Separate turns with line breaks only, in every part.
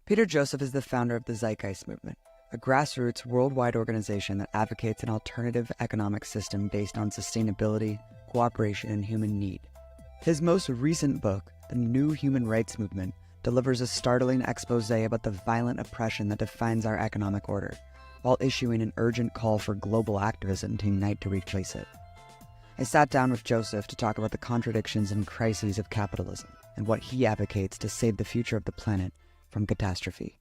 Peter Joseph is the founder of the Zeitgeist movement, a grassroots worldwide organization that advocates an alternative economic system based on sustainability, cooperation, and human need. His most recent book, The New Human Rights Movement, delivers a startling expose about the violent oppression that defines our economic order, while issuing an urgent call for global activism to unite to replace it. I sat down with Joseph to talk about the contradictions and crises of capitalism, and what he advocates to save the future of the planet from catastrophe.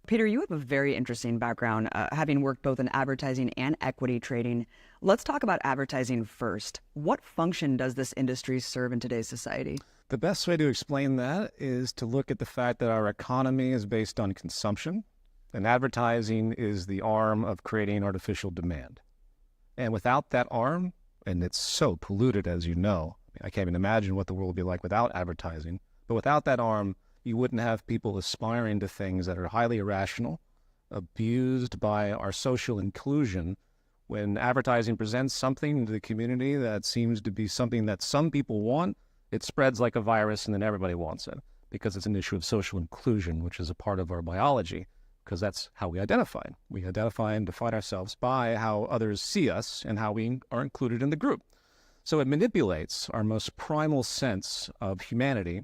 Peter, you have a very interesting background, having worked both in advertising and equity trading. Let's talk about advertising first. What function does this industry serve in today's society?
The best way to explain that is to look at the fact that our economy is based on consumption, and advertising is the arm of creating artificial demand. And without that arm, and it's so polluted, as you know, I can't even imagine what the world would be like without advertising, but without that arm, you wouldn't have people aspiring to things that are highly irrational, abused by our social inclusion. When advertising presents something to the community that seems to be something that some people want, it spreads like a virus and then everybody wants it, because it's an issue of social inclusion, which is a part of our biology, because that's how we identify. We identify and define ourselves by how others see us and how we are included in the group. So it manipulates our most primal sense of humanity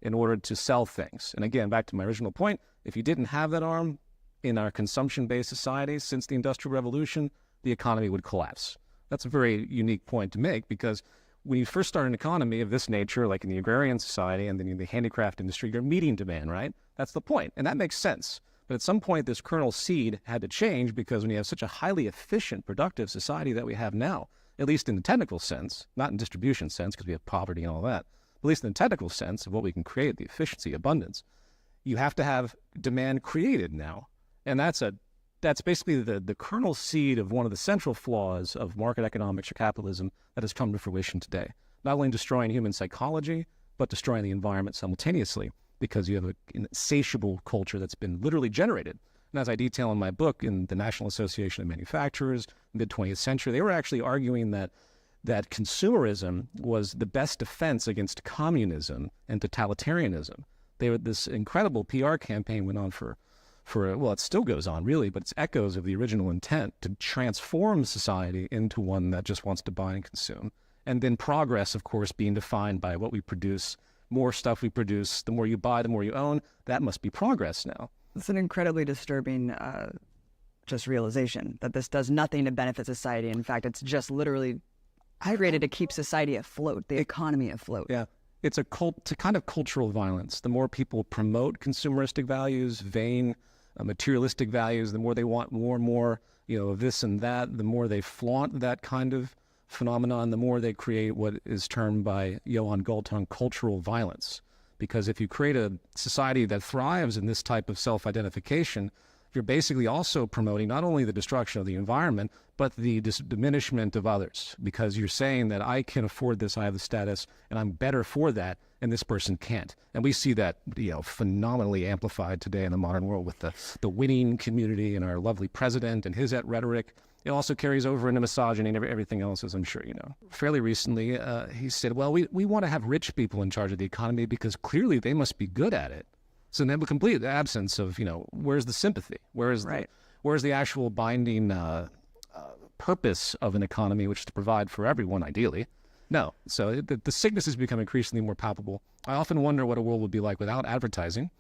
in order to sell things. And again, back to my original point, if you didn't have that arm in our consumption-based society since the Industrial Revolution, the economy would collapse. That's a very unique point to make, because when you first start an economy of this nature, like in the agrarian society and then in the handicraft industry, you're meeting demand, right? That's the point, and that makes sense. But at some point, this kernel seed had to change, because when you have such a highly efficient, productive society that we have now, at least in the technical sense, not in distribution sense, because we have poverty and all that, at least in the technical sense of what we can create, the efficiency, abundance, you have to have demand created now. And that's basically the kernel seed of one of the central flaws of market economics or capitalism that has come to fruition today. Not only destroying human psychology, but destroying the environment simultaneously, because you have an insatiable culture that's been literally generated. And as I detail in my book, in the National Association of Manufacturers, mid-20th century, they were actually arguing that consumerism was the best defense against communism and totalitarianism. This incredible PR campaign went on for well, it still goes on really, but it's echoes of the original intent to transform society into one that just wants to buy and consume. And then progress, of course, being defined by what we produce. More stuff we produce, the more you buy, the more you own. That must be progress now.
It's an incredibly disturbing just realization that this does nothing to benefit society. In fact, it's just literally created to keep society afloat, the economy afloat.
Yeah. It's a kind of cultural violence. The more people promote consumeristic values, vain, materialistic values, the more they want more and more, of this and that, the more they flaunt that kind of phenomenon, the more they create what is termed by Johan Galtung cultural violence. Because if you create a society that thrives in this type of self-identification, you're basically also promoting not only the destruction of the environment, but the diminishment of others. Because you're saying that I can afford this, I have the status, and I'm better for that, and this person can't. And we see that, phenomenally amplified today in the modern world with the winning community and our lovely president and his rhetoric. It also carries over into misogyny and everything else, as I'm sure you know. Fairly recently, he said, well, we want to have rich people in charge of the economy because clearly they must be good at it. So then we complete the absence of, where's the sympathy? Where's the actual binding purpose of an economy, which is to provide for everyone, ideally? No. So the sickness has become increasingly more palpable. I often wonder what a world would be like without advertising,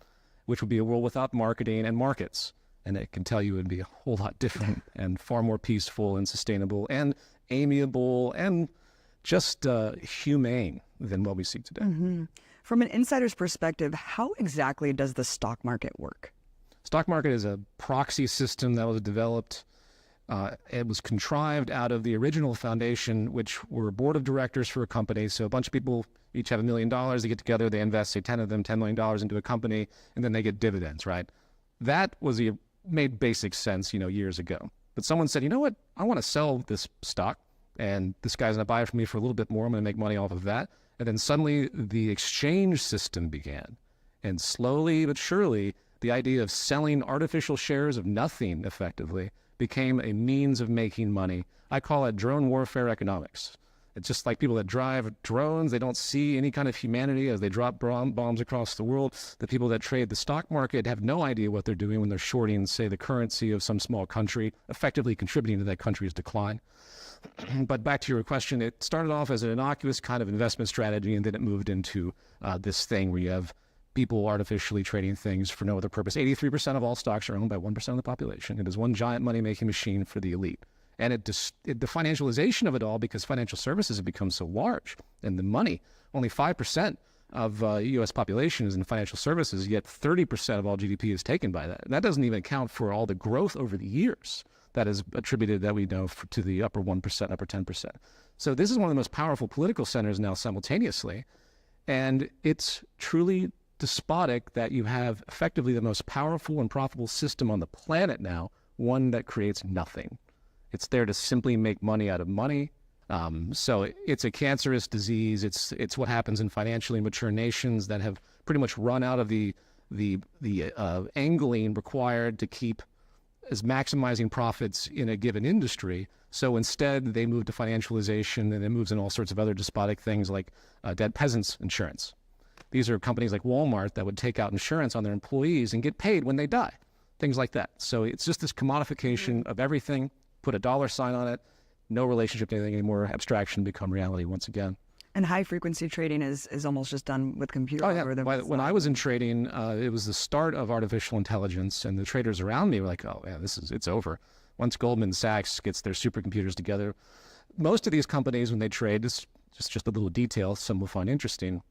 which would be a world without marketing and markets. And it can tell you it would be a whole lot different and far more peaceful and sustainable and amiable and just humane than what we see today.
Mm-hmm. From an insider's perspective, how exactly does the stock market work?
Stock market is a proxy system that was developed. It was contrived out of the original foundation, which were a board of directors for a company. So a bunch of people each have $1 million. They get together, they invest, say 10 of them, $10 million into a company, and then they get dividends, right? That was made basic sense, years ago. But someone said, you know what? I want to sell this stock, and this guy's going to buy it from me for a little bit more. I'm going to make money off of that. And then suddenly the exchange system began. And slowly but surely, the idea of selling artificial shares of nothing effectively became a means of making money. I call it drone warfare economics. It's just like people that drive drones, they don't see any kind of humanity as they drop bombs across the world. The people that trade the stock market have no idea what they're doing when they're shorting, say, the currency of some small country, effectively contributing to that country's decline. But back to your question, it started off as an innocuous kind of investment strategy, and then it moved into this thing where you have people artificially trading things for no other purpose. 83% of all stocks are owned by 1% of the population. It is one giant money-making machine for the elite. And the financialization of it all, because financial services have become so large, and the money, only 5% of U.S. population is in financial services, yet 30% of all GDP is taken by that. And that doesn't even account for all the growth over the years that is attributed, that we know, to the upper 1%, upper 10%. So this is one of the most powerful political centers now simultaneously. And it's truly despotic that you have effectively the most powerful and profitable system on the planet now, one that creates nothing. It's there to simply make money out of money. So it's a cancerous disease. It's what happens in financially mature nations that have pretty much run out of the angling required to keep as maximizing profits in a given industry. So instead, they move to financialization, and it moves in all sorts of other despotic things like dead peasants insurance. These are companies like Walmart that would take out insurance on their employees and get paid when they die, things like that. So it's just this commodification of everything, put a dollar sign on it, no relationship to anything anymore, abstraction become reality once again.
And high-frequency trading is almost just done with computer algorithms.
When I was in trading, it was the start of artificial intelligence, and the traders around me were like, oh, yeah, it's over. Once Goldman Sachs gets their supercomputers together, most of these companies, when they trade, this is just a little detail some will find interesting,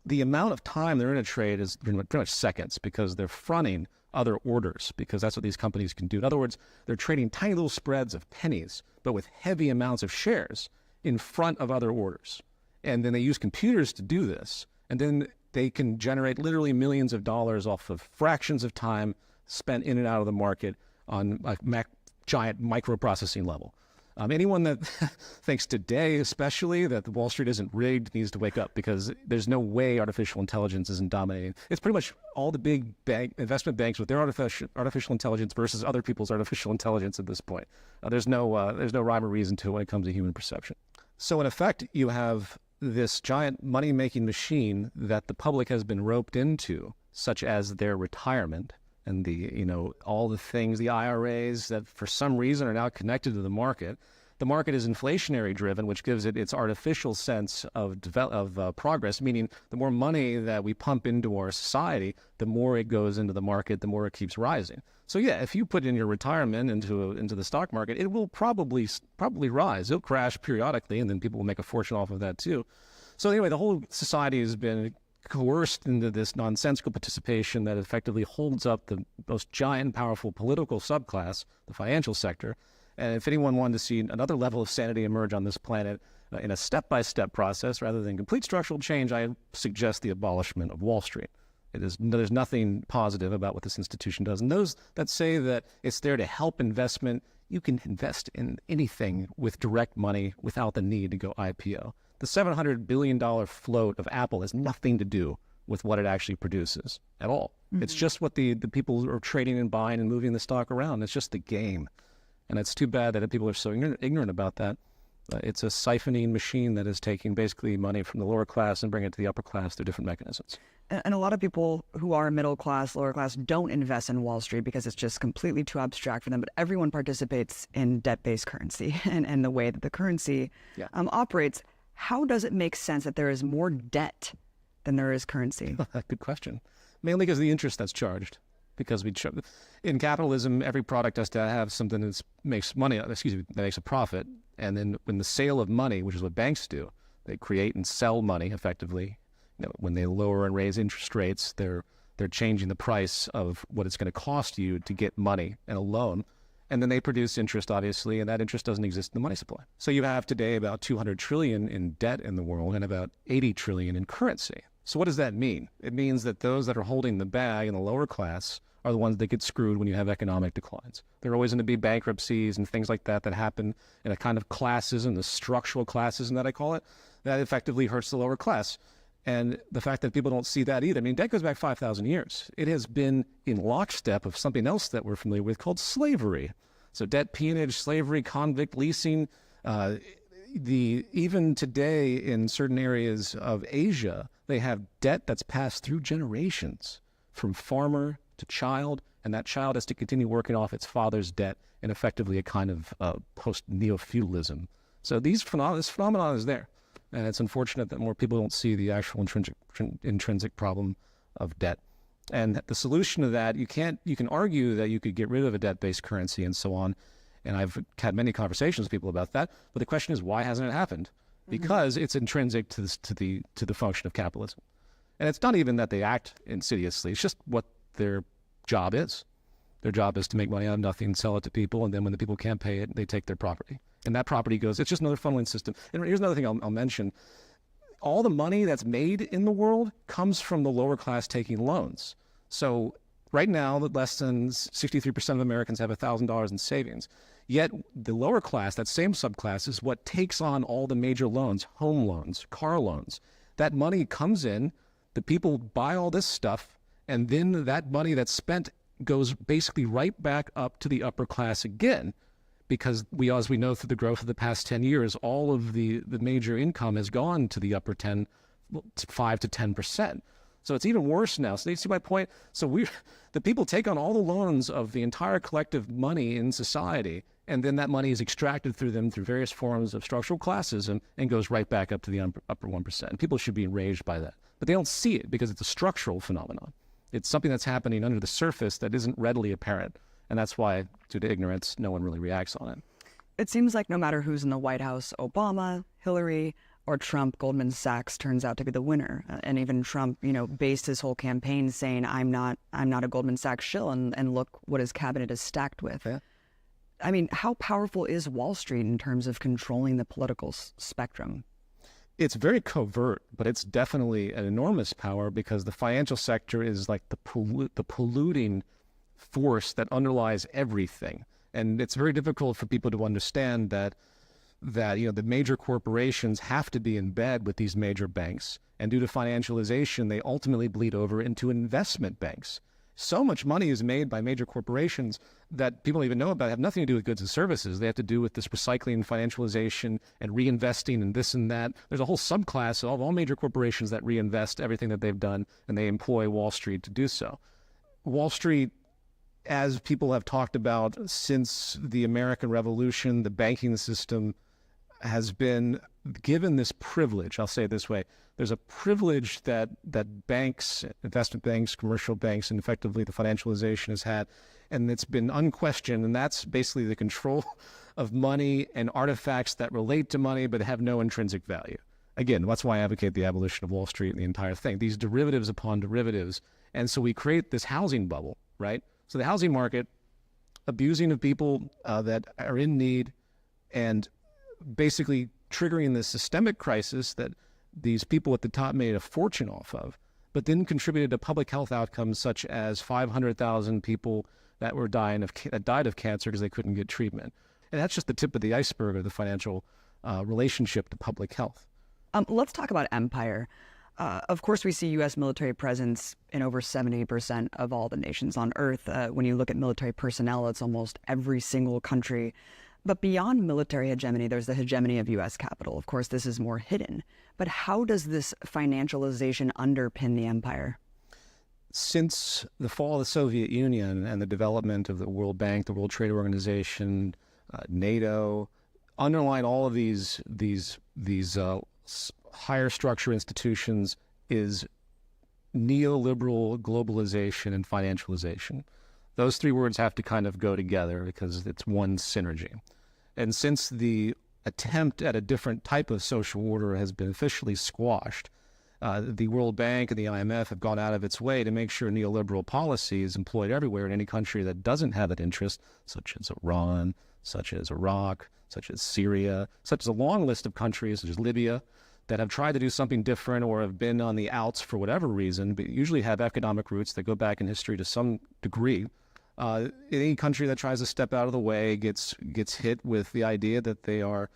the amount of time they're in a trade is pretty much seconds, because they're fronting other orders, because that's what these companies can do. In other words, they're trading tiny little spreads of pennies, but with heavy amounts of shares in front of other orders. And then they use computers to do this. And then they can generate literally millions of dollars off of fractions of time spent in and out of the market on a giant microprocessing level. Anyone that thinks today, especially, that the Wall Street isn't rigged needs to wake up, because there's no way artificial intelligence isn't dominating. It's pretty much all the big investment banks with their artificial intelligence versus other people's artificial intelligence at this point. There's no rhyme or reason to it when it comes to human perception. So in effect, you have this giant money-making machine that the public has been roped into, such as their retirement and all the things, the IRAs that for some reason are now connected to the market. The market is inflationary driven, which gives it its artificial sense of progress, meaning the more money that we pump into our society, the more it goes into the market, the more it keeps rising. So yeah, if you put in your retirement into the stock market, it will probably rise. It'll crash periodically, and then people will make a fortune off of that too. So anyway, the whole society has been coerced into this nonsensical participation that effectively holds up the most giant and powerful political subclass, the financial sector. And if anyone wanted to see another level of sanity emerge on this planet in a step-by-step process rather than complete structural change, I suggest the abolishment of Wall Street. There's nothing positive about what this institution does. And those that say that it's there to help investment, you can invest in anything with direct money without the need to go IPO. The $700 billion float of Apple has nothing to do with what it actually produces at all. Mm-hmm. It's just what the people are trading and buying and moving the stock around. It's just the game. And it's too bad that people are so ignorant about that. It's a siphoning machine that is taking basically money from the lower class and bringing it to the upper class through different mechanisms.
And a lot of people who are middle class, lower class, don't invest in Wall Street because it's just completely too abstract for them. But everyone participates in debt-based currency and the way that the currency operates. How does it make sense that there is more debt than there is currency?
Good question. Mainly because of the interest that's charged. Because in capitalism, every product has to have something that makes money. That makes a profit. And then when the sale of money, which is what banks do, they create and sell money effectively. When they lower and raise interest rates, they're changing the price of what it's going to cost you to get money and a loan. And then they produce interest, obviously, and that interest doesn't exist in the money supply. So you have today about 200 trillion in debt in the world and about 80 trillion in currency. So what does that mean? It means that those that are holding the bag in the lower class are the ones that get screwed when you have economic declines. There are always going to be bankruptcies and things like that that happen in a kind of classism, the structural classism that I call it, that effectively hurts the lower class. And the fact that people don't see that either. I mean, debt goes back 5,000 years. It has been in lockstep of something else that we're familiar with called slavery. So debt, peonage, slavery, convict leasing. Even today in certain areas of Asia, they have debt that's passed through generations from farmer to child, and that child has to continue working off its father's debt in effectively a kind of post-neo-feudalism. So this phenomenon is there. And it's unfortunate that more people don't see the actual intrinsic problem of debt. And the solution to that, you can argue that you could get rid of a debt-based currency and so on. And I've had many conversations with people about that. But the question is, why hasn't it happened? Because it's intrinsic to the function of capitalism. And it's not even that they act insidiously. It's just what their job is. Their job is to make money out of nothing, sell it to people, and then when the people can't pay it, they take their property. And that property goes, it's just another funneling system. And here's another thing I'll mention. All the money that's made in the world comes from the lower class taking loans. So right now, less than 63% of Americans have $1,000 in savings. Yet the lower class, that same subclass, is what takes on all the major loans, home loans, car loans. That money comes in, the people buy all this stuff, and then that money that's spent goes basically right back up to the upper class again. Because as we know through the growth of the past 10 years, all of the major income has gone to the upper 5 to 10%. So it's even worse now. So you see my point? So the people take on all the loans of the entire collective money in society, and then that money is extracted through them through various forms of structural classism and goes right back up to the upper 1%. And people should be enraged by that. But they don't see it because it's a structural phenomenon. It's something that's happening under the surface that isn't readily apparent. And that's why, due to ignorance, no one really reacts on it.
It seems like no matter who's in the White House, Obama, Hillary, or Trump, Goldman Sachs turns out to be the winner. And even Trump, based his whole campaign saying, I'm not a Goldman Sachs shill, and look what his cabinet is stacked with. Yeah. I mean, how powerful is Wall Street in terms of controlling the political spectrum?
It's very covert, but it's definitely an enormous power because the financial sector is like the polluting force that underlies everything. And it's very difficult for people to understand that the major corporations have to be in bed with these major banks. And due to financialization, they ultimately bleed over into investment banks. So much money is made by major corporations that people don't even know about, have nothing to do with goods and services. They have to do with this recycling, financialization, and reinvesting and this and that. There's a whole subclass of all major corporations that reinvest everything that they've done, and they employ Wall Street to do so. Wall Street, as people have talked about since the American Revolution, the banking system has been given this privilege. I'll say it this way. There's a privilege that banks, investment banks, commercial banks, and effectively the financialization has had, and it's been unquestioned, and that's basically the control of money and artifacts that relate to money but have no intrinsic value. Again, that's why I advocate the abolition of Wall Street and the entire thing. These derivatives upon derivatives. And so we create this housing bubble, right? So the housing market, abusing of people that are in need and basically triggering this systemic crisis that these people at the top made a fortune off of, but then contributed to public health outcomes such as 500,000 people that died of cancer because they couldn't get treatment. And that's just the tip of the iceberg of the financial relationship to public health.
Let's talk about empire. Of course, we see U.S. military presence in over 70% of all the nations on Earth. When you look at military personnel, it's almost every single country. But beyond military hegemony, there's the hegemony of U.S. capital. Of course, this is more hidden. But how does this financialization underpin the empire?
Since the fall of the Soviet Union and the development of the World Bank, the World Trade Organization, NATO, underlying all of these higher structure institutions is neoliberal globalization and financialization. Those three words have to kind of go together because it's one synergy. And since the attempt at a different type of social order has been officially squashed, the World Bank and the IMF have gone out of its way to make sure neoliberal policy is employed everywhere in any country that doesn't have that interest, such as Iran, such as Iraq, such as Syria, such as a long list of countries, such as Libya, that have tried to do something different or have been on the outs for whatever reason, but usually have economic roots that go back in history to some degree. Any country that tries to step out of the way gets hit with the idea that they are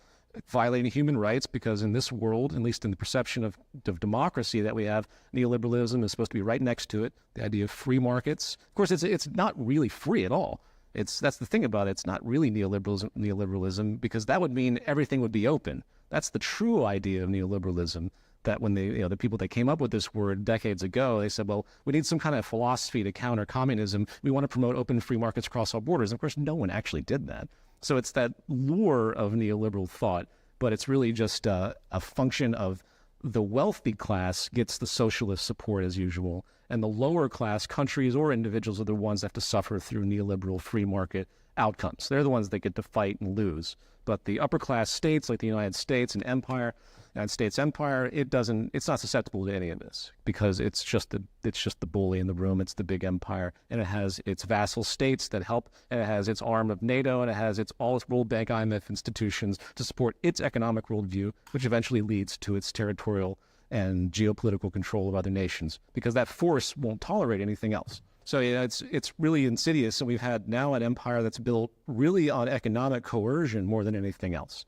violating human rights, because in this world, at least in the perception of democracy that we have, neoliberalism is supposed to be right next to it. The idea of free markets. Of course, it's not really free at all. That's the thing about it. It's not really neoliberalism, because that would mean everything would be open. That's the true idea of neoliberalism. That when the people that came up with this word decades ago, they said, well, we need some kind of philosophy to counter communism. We want to promote open free markets across all borders. And of course, no one actually did that. So it's that lure of neoliberal thought, but it's really just a function of the wealthy class gets the socialist support as usual, and the lower class countries or individuals are the ones that have to suffer through neoliberal free market outcomes. They're the ones that get to fight and lose. But the upper class states like the United States and United States empire, it's not susceptible to any of this, because it's just the bully in the room. It's the big empire, and it has its vassal states that help, and it has its arm of NATO, and it has all its World Bank, IMF institutions to support its economic worldview, which eventually leads to its territorial and geopolitical control of other nations, because that force won't tolerate anything else. So it's really insidious, and we've had now an empire that's built really on economic coercion more than anything else.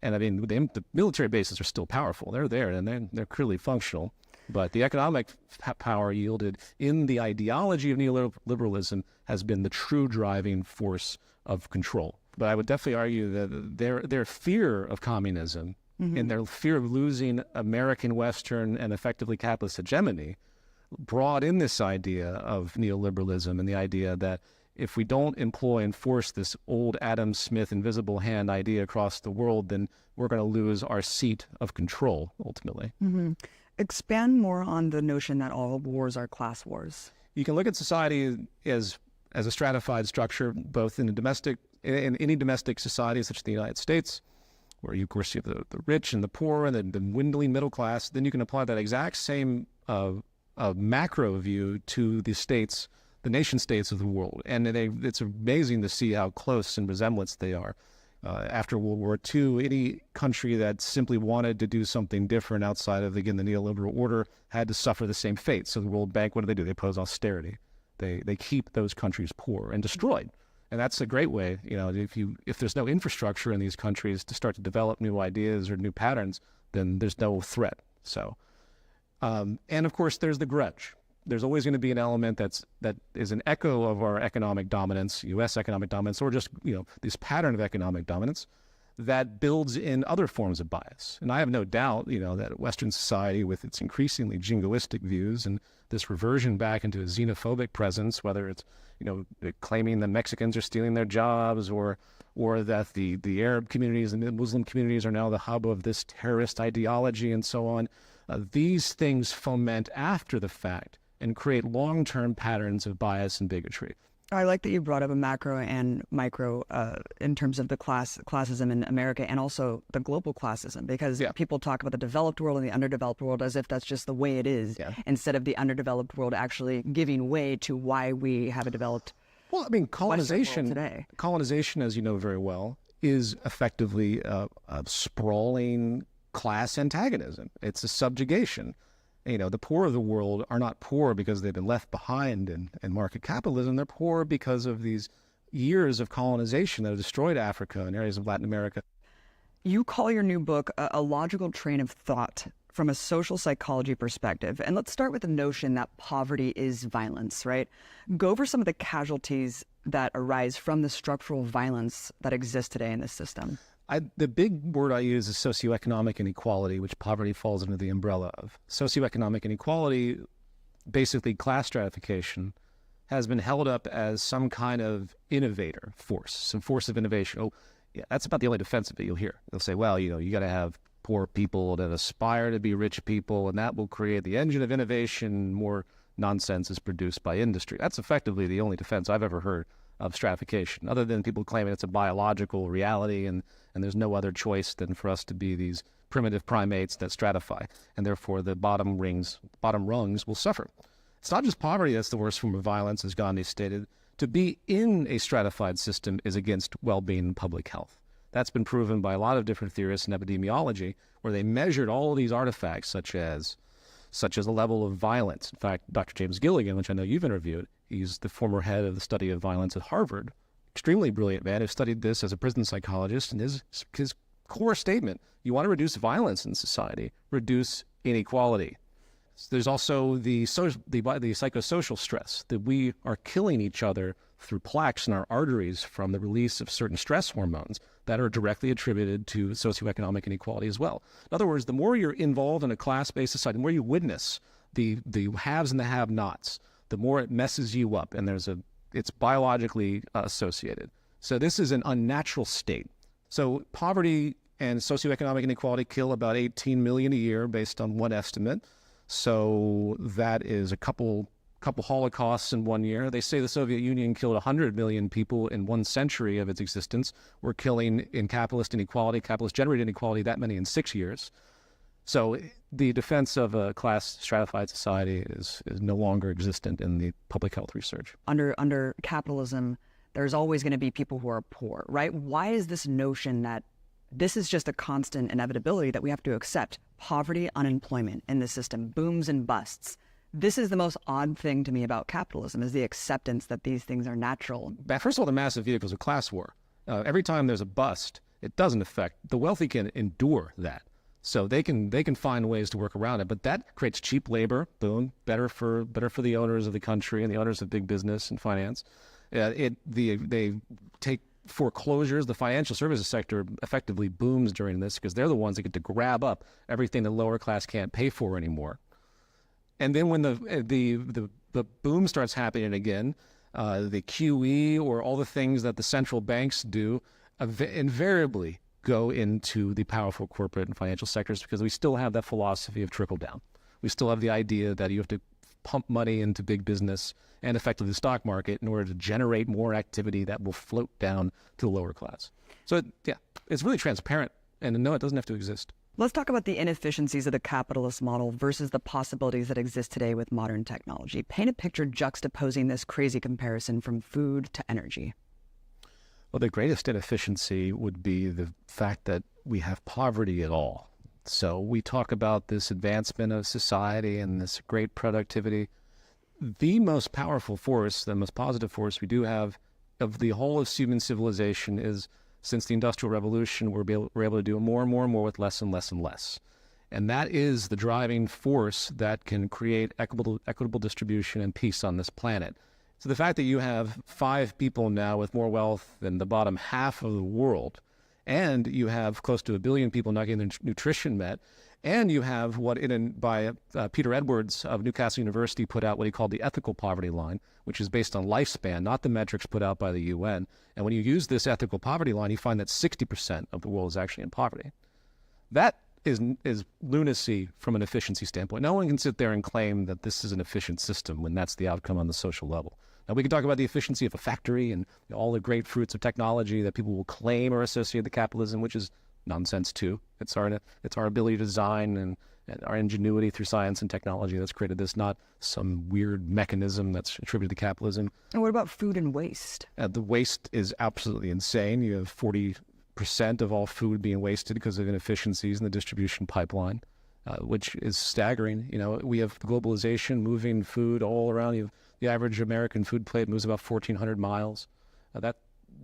And I mean, the military bases are still powerful. They're there, and they're clearly functional. But the economic power yielded in the ideology of neoliberalism has been the true driving force of control. But I would definitely argue that their fear of communism and their fear of losing American, Western, and effectively capitalist hegemony brought in this idea of neoliberalism, and the idea that if we don't employ and force this old Adam Smith invisible hand idea across the world, then we're going to lose our seat of control, ultimately.
Expand more on the notion that all wars are class wars.
You can look at society as a stratified structure, both in any domestic society, such as the United States, where you, of course, you have the rich and the poor and the dwindling middle class. Then you can apply that exact same macro view to the states, the nation states of the world. And it's amazing to see how close in resemblance they are. After World War II, any country that simply wanted to do something different outside of, again, the neoliberal order had to suffer the same fate. So the World Bank, what do? They impose austerity. They keep those countries poor and destroyed. And that's a great way, if there's no infrastructure in these countries to start to develop new ideas or new patterns, then there's no threat. So, and of course, there's the grudge. There's always going to be an element that is an echo of our economic dominance, U.S. economic dominance, or just, this pattern of economic dominance that builds in other forms of bias. And I have no doubt, that Western society, with its increasingly jingoistic views and this reversion back into a xenophobic presence, whether it's, claiming that Mexicans are stealing their jobs, or that the Arab communities and the Muslim communities are now the hub of this terrorist ideology and so on, these things foment after the fact and create long-term patterns of bias and bigotry.
I like that you brought up a macro and micro in terms of the classism in America, and also the global classism, because people talk about the developed world and the underdeveloped world as if that's just the way it is, instead of the underdeveloped world actually giving way to why we have a developed
colonization
today.
Colonization, as you know very well, is effectively a sprawling class antagonism. It's a subjugation. The poor of the world are not poor because they've been left behind in market capitalism. They're poor because of these years of colonization that have destroyed Africa and areas of Latin America.
You call your new book a logical train of thought from a social psychology perspective. And let's start with the notion that poverty is violence, right? Go over some of the casualties that arise from the structural violence that exists today in this system.
The big word I use is socioeconomic inequality, which poverty falls under the umbrella of. Socioeconomic inequality, basically class stratification, has been held up as some kind of innovator force, some force of innovation. Oh, yeah, that's about the only defense of it you'll hear. They'll say, well, you got to have poor people that aspire to be rich people, and that will create the engine of innovation. More nonsense is produced by industry. That's effectively the only defense I've ever heard of stratification, other than people claiming it's a biological reality and there's no other choice than for us to be these primitive primates that stratify, and therefore the bottom rungs will suffer. It's not just poverty that's the worst form of violence, as Gandhi stated. To be in a stratified system is against well-being and public health. That's been proven by a lot of different theorists in epidemiology, where they measured all of these artifacts, such as the level of violence. In fact, Dr. James Gilligan, which I know you've interviewed, he's the former head of the study of violence at Harvard, extremely brilliant man who studied this as a prison psychologist, and his core statement, you want to reduce violence in society, reduce inequality. There's also the psychosocial stress, that we are killing each other through plaques in our arteries from the release of certain stress hormones that are directly attributed to socioeconomic inequality as well. In other words, the more you're involved in a class-based society, the more you witness the haves and the have-nots, the more it messes you up, and it's biologically associated. So this is an unnatural state. So poverty and socioeconomic inequality kill about 18 million a year based on one estimate. So that is a couple Holocausts in 1 year. They say the Soviet Union killed 100 million people in 1 century of its existence. We're killing in capitalist generated inequality, that many in 6 years. So the defense of a class stratified society is no longer existent in the public health research.
Under capitalism, there's always going to be people who are poor, right? Why is this notion that this is just a constant inevitability that we have to accept? Poverty, unemployment in the system, booms and busts. This is the most odd thing to me about capitalism, is the acceptance that these things are natural.
First of all, the massive vehicles of class war. Every time there's a bust, it doesn't affect. The wealthy can endure that. So they can find ways to work around it, but that creates cheap labor. Boom, better for the owners of the country and the owners of big business and finance. They take foreclosures. The financial services sector effectively booms during this because they're the ones that get to grab up everything the lower class can't pay for anymore. And then when the boom starts happening again, the QE or all the things that the central banks do invariably go into the powerful corporate and financial sectors, because we still have that philosophy of trickle down. We still have the idea that you have to pump money into big business and effectively the stock market in order to generate more activity that will float down to the lower class. So it's really transparent, and no, it doesn't have to exist.
Let's talk about the inefficiencies of the capitalist model versus the possibilities that exist today with modern technology. Paint a picture juxtaposing this crazy comparison from food to energy.
Well, the greatest inefficiency would be the fact that we have poverty at all. So we talk about this advancement of society and this great productivity. The most powerful force, the most positive force we do have of the whole of human civilization is, since the Industrial Revolution, we're able to do more and more and more with less and less and less. And that is the driving force that can create equitable distribution and peace on this planet. So the fact that you have 5 people now with more wealth than the bottom half of the world, and you have close to 1 billion people not getting their nutrition met, and you have what Peter Edwards of Newcastle University put out what he called the ethical poverty line, which is based on lifespan, not the metrics put out by the UN. And when you use this ethical poverty line, you find that 60% of the world is actually in poverty. That is lunacy from an efficiency standpoint. No one can sit there and claim that this is an efficient system when that's the outcome on the social level. Now, we can talk about the efficiency of a factory and all the great fruits of technology that people will claim are associated with capitalism, which is nonsense too. It's our ability to design and our ingenuity through science and technology that's created this, not some weird mechanism that's attributed to capitalism.
And what about food and waste?
The waste is absolutely insane. You have 40% of all food being wasted because of inefficiencies in the distribution pipeline, which is staggering. You know, we have globalization moving food all around. The average American food plate moves about 1,400 miles.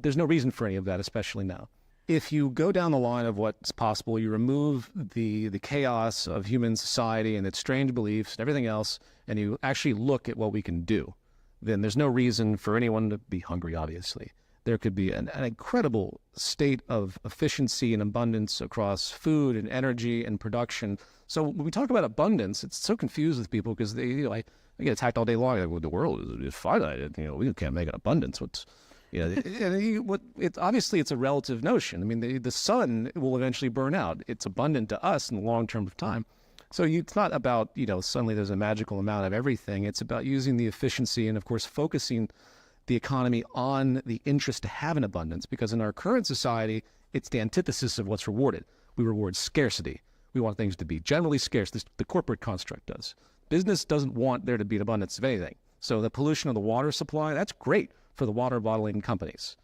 There's no reason for any of that, especially now. If you go down the line of what's possible, you remove the chaos of human society and its strange beliefs and everything else, and you actually look at what we can do, then there's no reason for anyone to be hungry, obviously. There could be an incredible state of efficiency and abundance across food and energy and production. So when we talk about abundance, it's so confused with people because I get attacked all day long. Like, well, the world is finite. We can't make an abundance. Obviously it's a relative notion. I mean, the sun will eventually burn out. It's abundant to us in the long term of time. So it's not about, suddenly there's a magical amount of everything. It's about using the efficiency and, of course, focusing the economy on the interest to have an abundance, because in our current society, it's the antithesis of what's rewarded. We reward scarcity. We want things to be generally scarce. The corporate construct does. Business doesn't want there to be an abundance of anything. So the pollution of the water supply, that's great for the water bottling companies.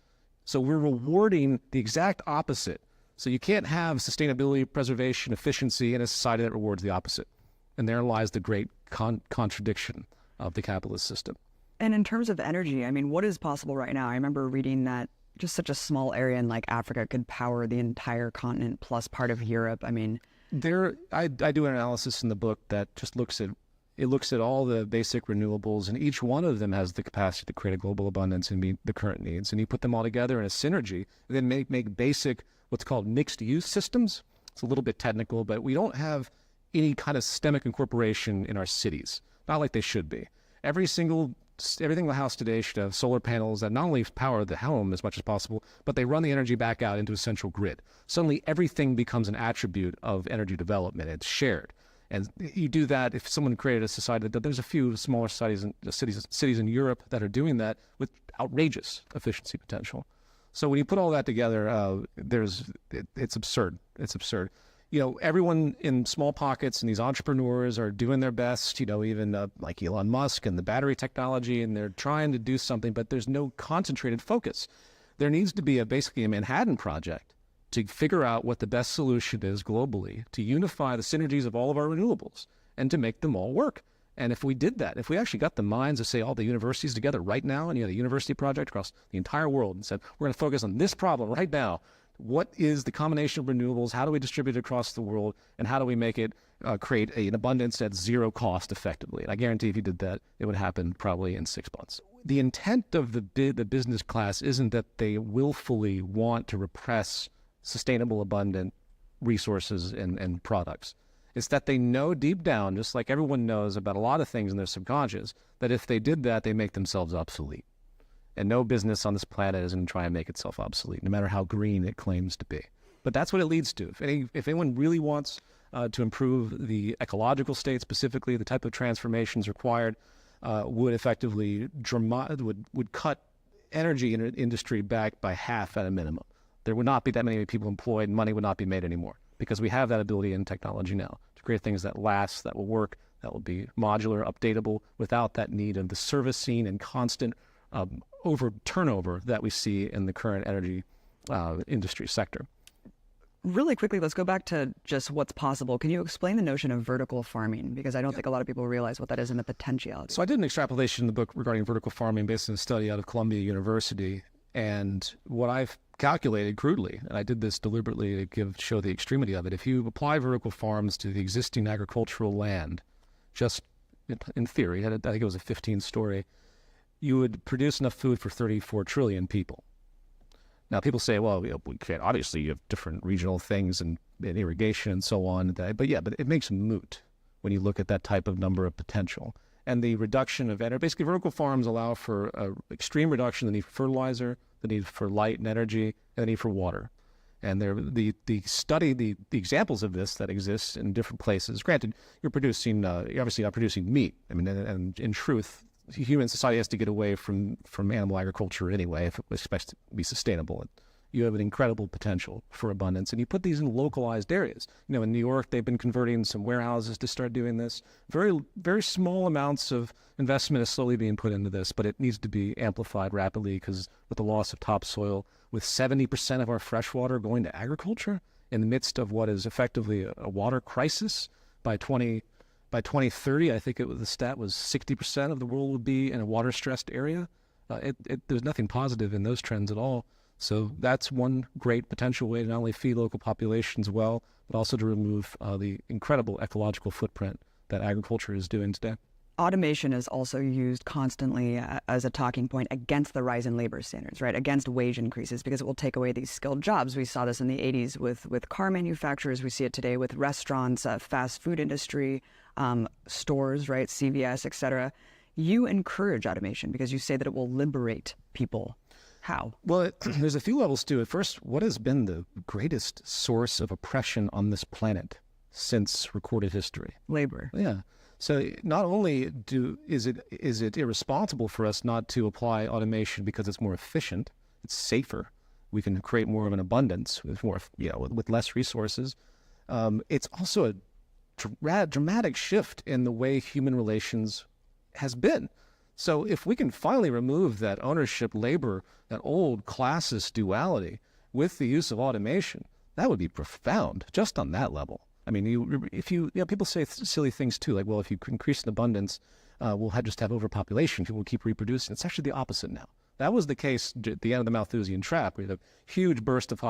So we're rewarding the exact opposite. So you can't have sustainability, preservation, efficiency in a society that rewards the opposite. And there lies the great contradiction of the capitalist system.
And in terms of energy, I mean, what is possible right now? I remember reading that just such a small area in like Africa could power the entire continent plus part of Europe. I mean,
I do an analysis in the book that just looks at all the basic renewables, and each one of them has the capacity to create a global abundance and meet the current needs. And you put them all together in a synergy, and then make basic what's called mixed use systems. It's a little bit technical, but we don't have any kind of systemic incorporation in our cities, not like they should be. Every single house today should have solar panels that not only power the home as much as possible, but they run the energy back out into a central grid. Suddenly, everything becomes an attribute of energy development. It's shared. And you do that if someone created a society that there's a few smaller cities in Europe that are doing that with outrageous efficiency potential. So when you put all that together, it's absurd. It's absurd. Everyone in small pockets and these entrepreneurs are doing their best, even like Elon Musk and the battery technology, and they're trying to do something, but there's no concentrated focus. There needs to be basically a Manhattan Project to figure out what the best solution is globally, to unify the synergies of all of our renewables and to make them all work. And if we did that, if we actually got the minds of, say, all the universities together right now, and you had a university project across the entire world and said, we're going to focus on this problem right now. What is the combination of renewables? How do we distribute it across the world? And how do we make it create an abundance at zero cost effectively? And I guarantee if you did that, it would happen probably in 6 months. The intent of the business class isn't that they willfully want to repress sustainable, abundant resources and products. It's that they know deep down, just like everyone knows about a lot of things in their subconscious, that if they did that, they make themselves obsolete. And no business on this planet is going to try and make itself obsolete, no matter how green it claims to be. But that's what it leads to. If anyone really wants to improve the ecological state, specifically the type of transformations required, would effectively would cut energy industry back by half at a minimum. There would not be that many people employed, money would not be made anymore, because we have that ability in technology now to create things that last, that will work, that will be modular, updatable, without that need of the servicing and constant over turnover that we see in the current energy industry sector.
Really quickly, let's go back to just what's possible. Can you explain the notion of vertical farming? Because I don't think a lot of people realize what that is and the potentiality.
So I did an extrapolation in the book regarding vertical farming based on a study out of Columbia University. And what I've calculated crudely, and I did this deliberately to show the extremity of it, if you apply vertical farms to the existing agricultural land, just in theory, I think it was a 15-story, you would produce enough food for 34 trillion people. Now, people say, well, we can't, obviously you have different regional things and irrigation and so on, but it makes moot when you look at that type of number of potential. And the reduction of energy, basically vertical farms allow for extreme reduction in the need for fertilizer, the need for light and energy, and the need for water. And the examples of this that exist in different places. Granted, you're obviously not producing meat. I mean, and in truth, human society has to get away from animal agriculture anyway if it expects to be sustainable. You have an incredible potential for abundance, and you put these in localized areas. In New York, they've been converting some warehouses to start doing this. Very, very small amounts of investment is slowly being put into this, but it needs to be amplified rapidly because with the loss of topsoil, with 70% of our fresh water going to agriculture in the midst of what is effectively a water crisis by 2030, I think the stat was 60% of the world would be in a water-stressed area. There's nothing positive in those trends at all. So that's one great potential way to not only feed local populations well, but also to remove the incredible ecological footprint that agriculture is doing today.
Automation is also used constantly as a talking point against the rise in labor standards, right? Against wage increases, because it will take away these skilled jobs. We saw this in the 80s with car manufacturers. We see it today with restaurants, fast food industry, stores, right? CVS, et cetera. You encourage automation because you say that it will liberate people. How?
Well, there's a few levels to it. First, what has been the greatest source of oppression on this planet since recorded history?
Labor.
Yeah. So not only is it irresponsible for us not to apply automation because it's more efficient, it's safer, we can create more of an abundance with with less resources. It's also a dramatic shift in the way human relations has been. So if we can finally remove that ownership labor, that old classist duality with the use of automation, that would be profound just on that level. I mean, people say silly things too, like, well, if you increase in abundance, we'll just have overpopulation. People will keep reproducing. It's actually the opposite now. That was the case at the end of the Malthusian trap. We had a huge burst of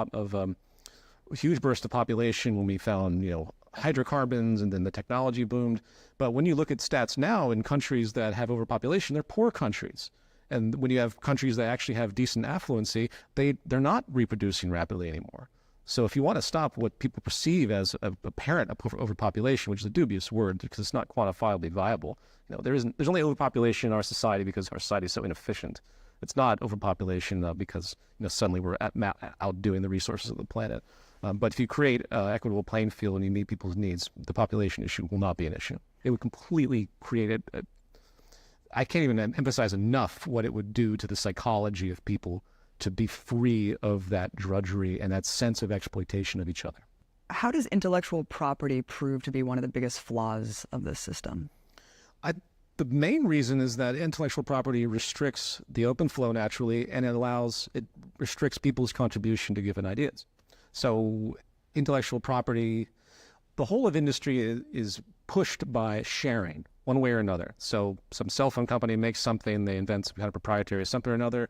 population when we found, hydrocarbons, and then the technology boomed. But when you look at stats now in countries that have overpopulation, they're poor countries. And when you have countries that actually have decent affluency, they're not reproducing rapidly anymore. So if you want to stop what people perceive as apparent overpopulation, which is a dubious word because it's not quantifiably viable, there's only overpopulation in our society because our society is so inefficient. It's not overpopulation because suddenly we're outdoing the resources of the planet. But if you create an equitable playing field and you meet people's needs, the population issue will not be an issue. It would completely create it. I can't even emphasize enough what it would do to the psychology of people to be free of that drudgery and that sense of exploitation of each other.
How does intellectual property prove to be one of the biggest flaws of this system?
The main reason is that intellectual property restricts the open flow naturally, and it restricts people's contribution to given ideas. So intellectual property, the whole of industry is pushed by sharing one way or another. So some cell phone company makes something, they invent some kind of proprietary something or another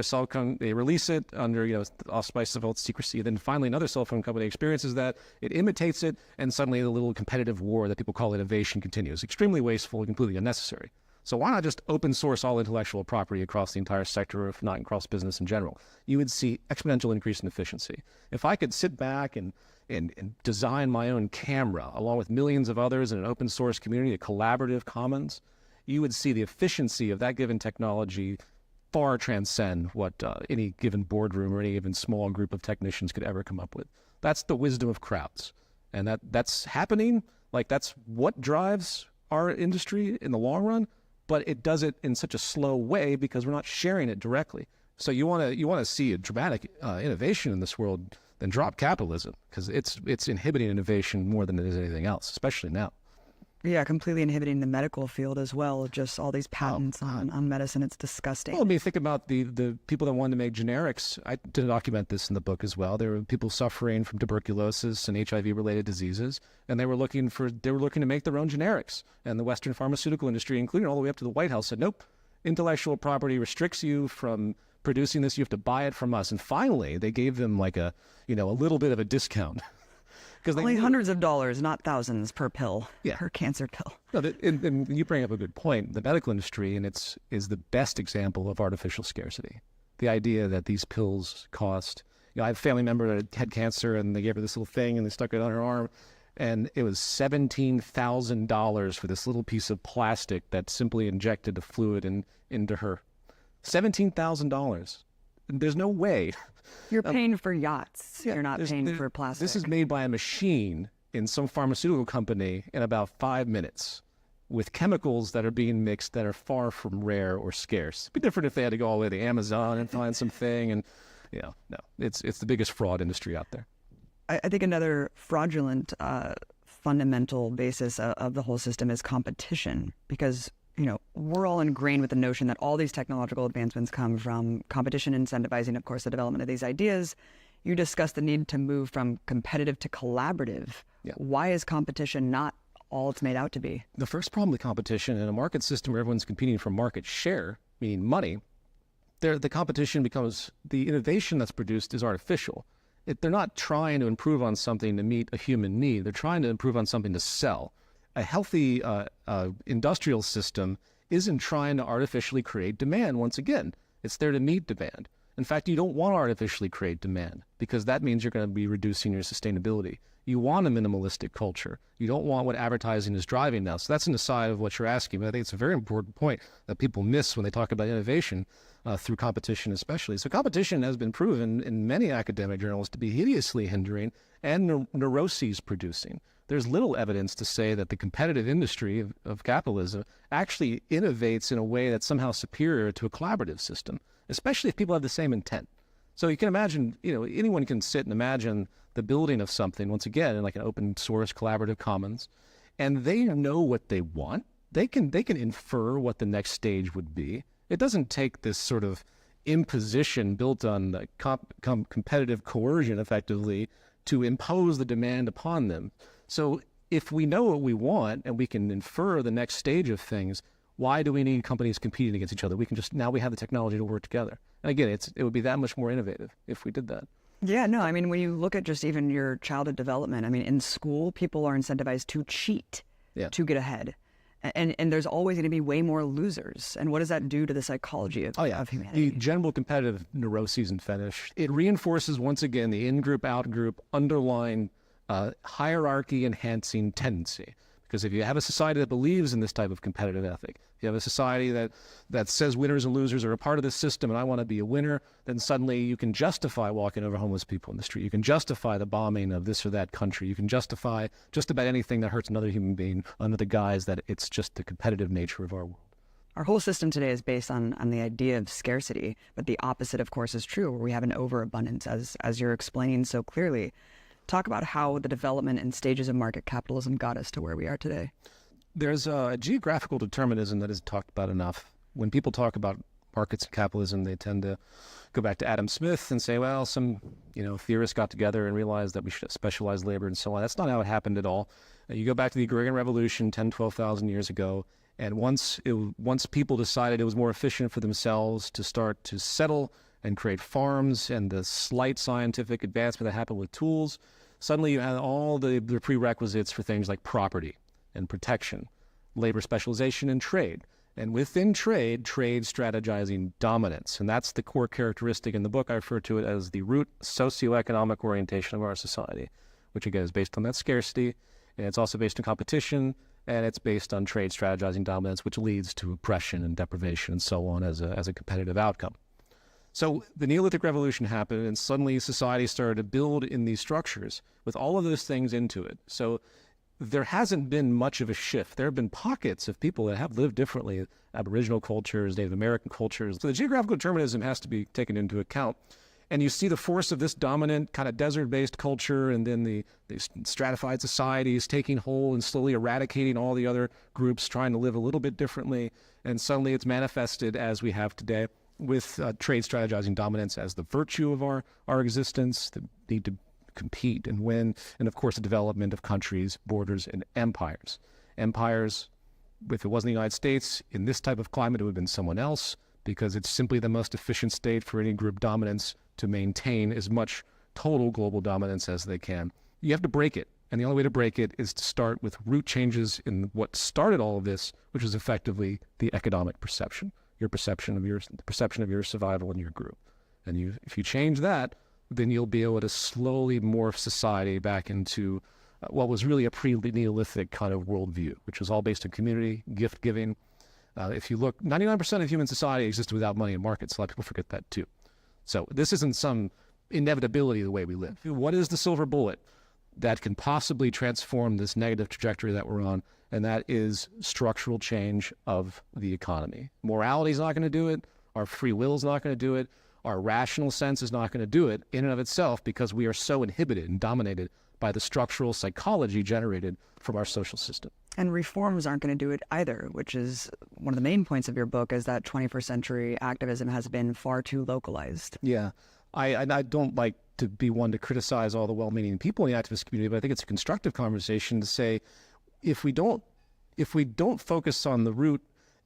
cell phone, they release it under, the auspices of secrecy. Then finally another cell phone company experiences that, it imitates it, and suddenly the little competitive war that people call innovation continues. Extremely wasteful and completely unnecessary. So why not just open source all intellectual property across the entire sector, if not across business in general? You would see exponential increase in efficiency. If I could sit back and design my own camera along with millions of others in an open source community, a collaborative commons, you would see the efficiency of that given technology far transcend what any given boardroom or any given small group of technicians could ever come up with. That's the wisdom of crowds. And that's happening. Like, that's what drives our industry in the long run, but it does it in such a slow way because we're not sharing it directly. So you want to see a dramatic innovation in this world, then drop capitalism, because it's inhibiting innovation more than it is anything else, especially now.
Yeah, completely inhibiting the medical field as well. Just all these patents on medicine. It's disgusting.
Well, I mean, think about the people that wanted to make generics. I did document this in the book as well. There were people suffering from tuberculosis and HIV-related diseases, and they were looking to make their own generics. And the Western pharmaceutical industry, including all the way up to the White House, said, nope, intellectual property restricts you from producing this. You have to buy it from us. And finally, they gave them like a little bit of a discount.
Only hundreds of dollars, not thousands per pill, per cancer pill.
No, and you bring up a good point. The medical industry is the best example of artificial scarcity. The idea that these pills cost, I have a family member that had cancer and they gave her this little thing and they stuck it on her arm, and it was $17,000 for this little piece of plastic that simply injected the fluid into her. $17,000. There's no way.
You're paying for yachts. You're not paying for plastic.
This is made by a machine in some pharmaceutical company in about 5 minutes with chemicals that are being mixed that are far from rare or scarce. It'd be different if they had to go all the way to Amazon and find something. And, no, it's the biggest fraud industry out there.
I think another fraudulent fundamental basis of the whole system is competition, because we're all ingrained with the notion that all these technological advancements come from competition incentivizing, of course, the development of these ideas. You discussed the need to move from competitive to collaborative. Yeah. Why is competition not all it's made out to be?
The first problem with competition in a market system where everyone's competing for market share, meaning money, the competition becomes, the innovation that's produced is artificial. They're not trying to improve on something to meet a human need. They're trying to improve on something to sell. A healthy industrial system isn't trying to artificially create demand. Once again, it's there to meet demand. In fact, you don't want to artificially create demand because that means you're going to be reducing your sustainability. You want a minimalistic culture. You don't want what advertising is driving now. So that's an aside of what you're asking, but I think it's a very important point that people miss when they talk about innovation through competition especially. So competition has been proven in many academic journals to be hideously hindering and neuroses producing. There's little evidence to say that the competitive industry of capitalism actually innovates in a way that's somehow superior to a collaborative system, especially if people have the same intent. So you can imagine, anyone can sit and imagine the building of something, once again, in like an open source collaborative commons, and they know what they want. they can infer what the next stage would be. It doesn't take this sort of imposition built on the competitive coercion, effectively, to impose the demand upon them. So if we know what we want and we can infer the next stage of things, why do we need companies competing against each other? We can just, now we have the technology to work together. And again, it would be that much more innovative if we did that.
Yeah, no, I mean, when you look at just even your childhood development, I mean, in school, people are incentivized to cheat to get ahead. And there's always going to be way more losers. And what does that do to the psychology of humanity?
The general competitive neuroses and fetish, it reinforces, once again, the in-group, out-group, underlying hierarchy-enhancing tendency. Because if you have a society that believes in this type of competitive ethic, if you have a society that says winners and losers are a part of the system and I want to be a winner, then suddenly you can justify walking over homeless people in the street. You can justify the bombing of this or that country. You can justify just about anything that hurts another human being under the guise that it's just the competitive nature of our world.
Our whole system today is based on the idea of scarcity, but the opposite, of course, is true, where we have an overabundance, as you're explaining so clearly. Talk about how the development and stages of market capitalism got us to where we are today.
There's a geographical determinism that isn't talked about enough. When people talk about markets and capitalism, they tend to go back to Adam Smith and say, well, some theorists got together and realized that we should have specialized labor and so on. That's not how it happened at all. You go back to the Agrarian Revolution 10, 12,000 years ago, and once people decided it was more efficient for themselves to start to settle and create farms, and the slight scientific advancement that happened with tools, suddenly you had all the prerequisites for things like property and protection, labor specialization, and trade. And within trade strategizing dominance. And that's the core characteristic in the book. I refer to it as the root socioeconomic orientation of our society, which again is based on that scarcity, and it's also based on competition, and it's based on trade strategizing dominance, which leads to oppression and deprivation and so on as a competitive outcome. So the Neolithic Revolution happened, and suddenly society started to build in these structures with all of those things into it. So there hasn't been much of a shift. There have been pockets of people that have lived differently, Aboriginal cultures, Native American cultures. So the geographical determinism has to be taken into account. And you see the force of this dominant kind of desert-based culture, and then the stratified societies taking hold and slowly eradicating all the other groups trying to live a little bit differently. And suddenly it's manifested as we have today, with trade strategizing dominance as the virtue of our existence, the need to compete and win, and of course the development of countries, borders, and empires. Empires, if it wasn't the United States, in this type of climate it would have been someone else, because it's simply the most efficient state for any group dominance to maintain as much total global dominance as they can. You have to break it, and the only way to break it is to start with root changes in what started all of this, which is effectively the economic perception. The perception of your survival in your group. And if you change that, then you'll be able to slowly morph society back into what was really a pre-Neolithic kind of worldview, which was all based on community, gift-giving. If you look, 99% of human society existed without money and markets. A lot of people forget that too. So this isn't some inevitability of the way we live. What is the silver bullet that can possibly transform this negative trajectory that we're on? And that is structural change of the economy. Morality is not going to do it. Our free will is not going to do it. Our rational sense is not going to do it in and of itself, because we are so inhibited and dominated by the structural psychology generated from our social system.
And reforms aren't going to do it either, which is one of the main points of your book, is that 21st century activism has been far too localized.
Yeah. I don't like to be one to criticize all the well-meaning people in the activist community, but I think it's a constructive conversation to say, if we don't focus on the root,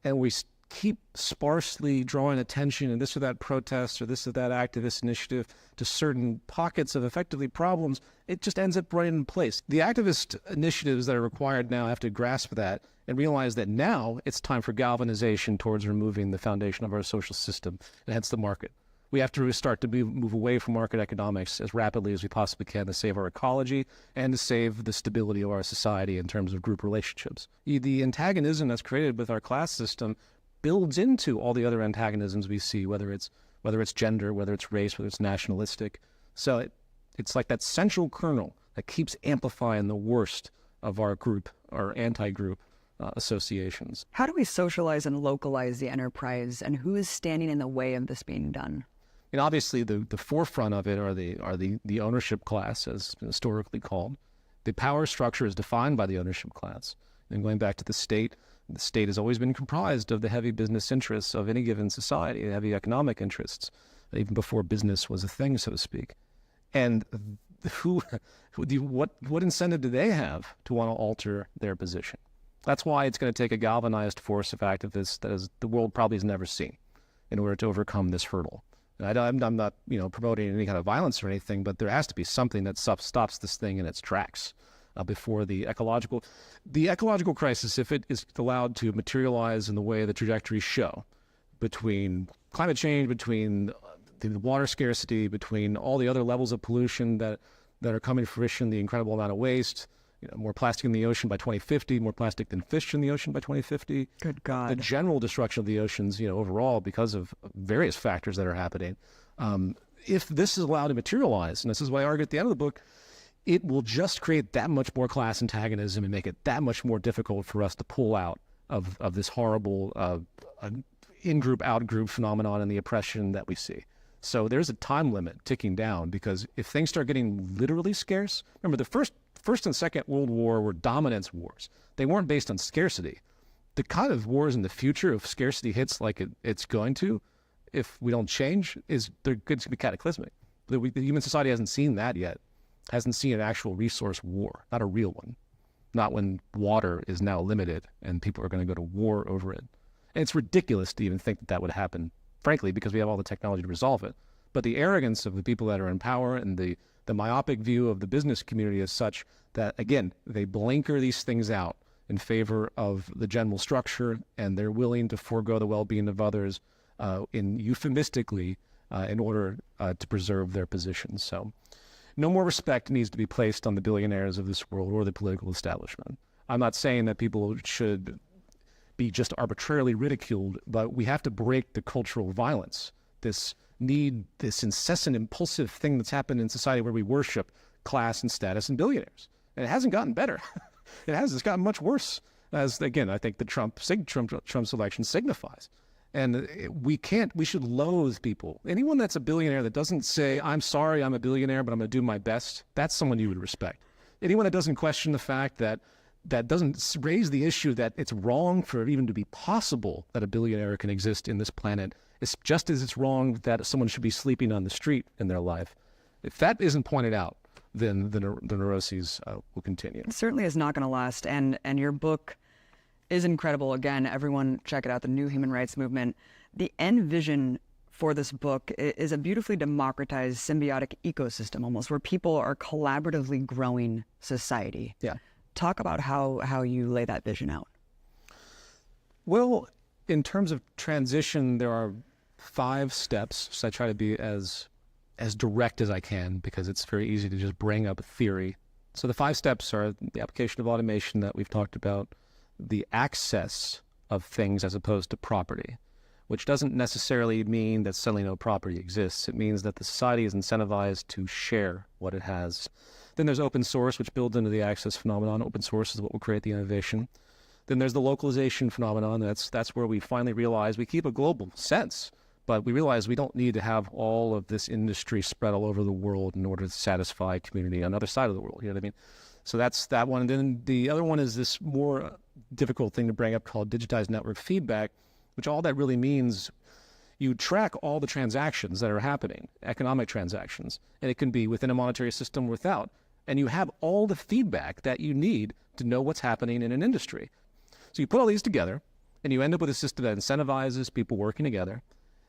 and we keep sparsely drawing attention in this or that protest or this or that activist initiative to certain pockets of effectively problems, it just ends up running in place. The activist initiatives that are required now have to grasp that and realize that now it's time for galvanization towards removing the foundation of our social system, and hence the market. We have to start to move away from market economics as rapidly as we possibly can to save our ecology and to save the stability of our society in terms of group relationships. The antagonism that's created with our class system builds into all the other antagonisms we see, whether it's gender, whether it's race, whether it's nationalistic. So it's like that central kernel that keeps amplifying the worst of our group, our anti-group associations.
How do we socialize and localize the enterprise, and who is standing in the way of this being done?
And obviously the forefront of it are the ownership class, as historically called. The power structure is defined by the ownership class. And going back to the state has always been comprised of the heavy business interests of any given society, heavy economic interests, even before business was a thing, so to speak. And what incentive do they have to want to alter their position? That's why it's going to take a galvanized force of activists that the world probably has never seen in order to overcome this hurdle. And I'm not promoting any kind of violence or anything, but there has to be something that stops this thing in its tracks before the ecological crisis, if it is allowed to materialize in the way the trajectories show, between climate change, between the water scarcity, between all the other levels of pollution that are coming to fruition, the incredible amount of waste, more plastic in the ocean by 2050, more plastic than fish in the ocean by 2050.
Good God.
The general destruction of the oceans, overall, because of various factors that are happening. If this is allowed to materialize, and this is why I argue at the end of the book, it will just create that much more class antagonism and make it that much more difficult for us to pull out of this horrible in-group, out-group phenomenon and the oppression that we see. So there's a time limit ticking down, because if things start getting literally scarce, remember the First and Second World War were dominance wars. They weren't based on scarcity. The kind of wars in the future, if scarcity hits like it's going to, if we don't change, they're going to be cataclysmic. The human society hasn't seen that yet. Hasn't seen an actual resource war, not a real one. Not when water is now limited and people are going to go to war over it. And it's ridiculous to even think that would happen, frankly, because we have all the technology to resolve it. But the arrogance of the people that are in power and the myopic view of the business community is such that, again, they blanker these things out in favor of the general structure, and they're willing to forego the well-being of others euphemistically in order to preserve their positions. So no more respect needs to be placed on the billionaires of this world or the political establishment. I'm not saying that people should be just arbitrarily ridiculed, but we have to break the cultural violence, this incessant impulsive thing that's happened in society where we worship class and status and billionaires. And it hasn't gotten better. It's gotten much worse, as, again, I think the Trump's election signifies. And we should loathe people. Anyone that's a billionaire that doesn't say, I'm sorry, I'm a billionaire, but I'm going to do my best, that's someone you would respect. Anyone that doesn't question the fact that doesn't raise the issue that it's wrong for it even to be possible that a billionaire can exist in this planet, it's just as it's wrong that someone should be sleeping on the street in their life. If that isn't pointed out, then the neuroses will continue.
It certainly is not going to last. And your book is incredible. Again, everyone check it out, The New Human Rights Movement. The end vision for this book is a beautifully democratized symbiotic ecosystem almost, where people are collaboratively growing society.
Yeah.
Talk about how you lay that vision out.
Well, in terms of transition, there are 5 steps. So I try to be as direct as I can, because it's very easy to just bring up a theory. So the 5 steps are the application of automation that we've talked about, the access of things as opposed to property, which doesn't necessarily mean that suddenly no property exists. It means that the society is incentivized to share what it has. Then there's open source, which builds into the access phenomenon. Open source is what will create the innovation. Then there's the localization phenomenon. That's where we finally realize we keep a global sense, but we realize we don't need to have all of this industry spread all over the world in order to satisfy community on the other side of the world. You know what I mean? So that's that one. And then the other one is this more difficult thing to bring up called digitized network feedback, which all that really means, you track all the transactions that are happening, economic transactions, and it can be within a monetary system or without. And you have all the feedback that you need to know what's happening in an industry. So you put all these together, and you end up with a system that incentivizes people working together,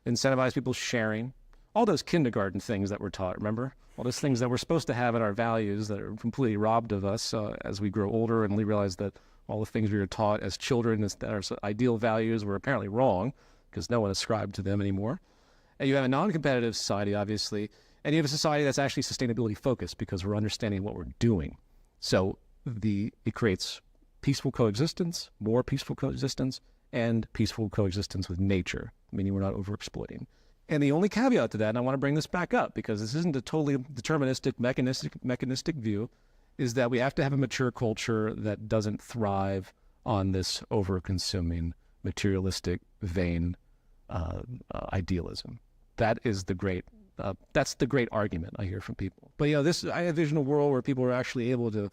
incentivizes people sharing, all those kindergarten things that we're taught, remember? All those things that we're supposed to have in our values that are completely robbed of us as we grow older, and we realize that all the things we were taught as children that are ideal values were apparently wrong, because no one ascribed to them anymore. And you have a non-competitive society, obviously, and you have a society that's actually sustainability focused, because we're understanding what we're doing. So it creates peaceful coexistence, more peaceful coexistence, and peaceful coexistence with nature, meaning we're not overexploiting. And the only caveat to that, and I want to bring this back up because this isn't a totally deterministic, mechanistic view, is that we have to have a mature culture that doesn't thrive on this over-consuming, materialistic, vain idealism. That is the great, that's the great argument I hear from people. But I envision a world where people are actually able to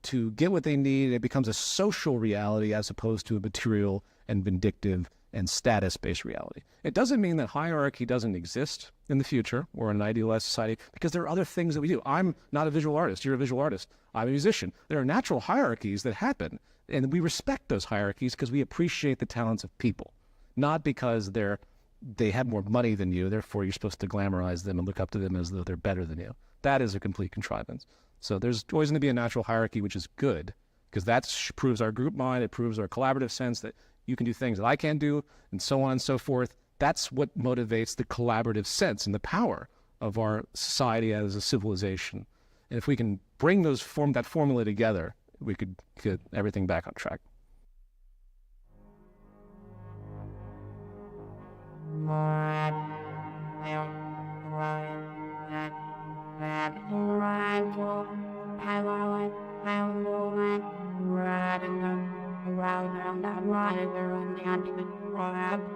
to get what they need. It becomes a social reality as opposed to a material and vindictive and status-based reality. It doesn't mean that hierarchy doesn't exist in the future or in an idealized society, because there are other things that we do. I'm not a visual artist. You're a visual artist. I'm a musician. There are natural hierarchies that happen, and we respect those hierarchies because we appreciate the talents of people, not because they have more money than you, therefore you're supposed to glamorize them and look up to them as though they're better than you. That is a complete contrivance. So there's always going to be a natural hierarchy, which is good, because that proves our group mind, it proves our collaborative sense that you can do things that I can't do, and so on and so forth. That's what motivates the collaborative sense and the power of our society as a civilization. And if we can bring that formula together, we could get everything back on track.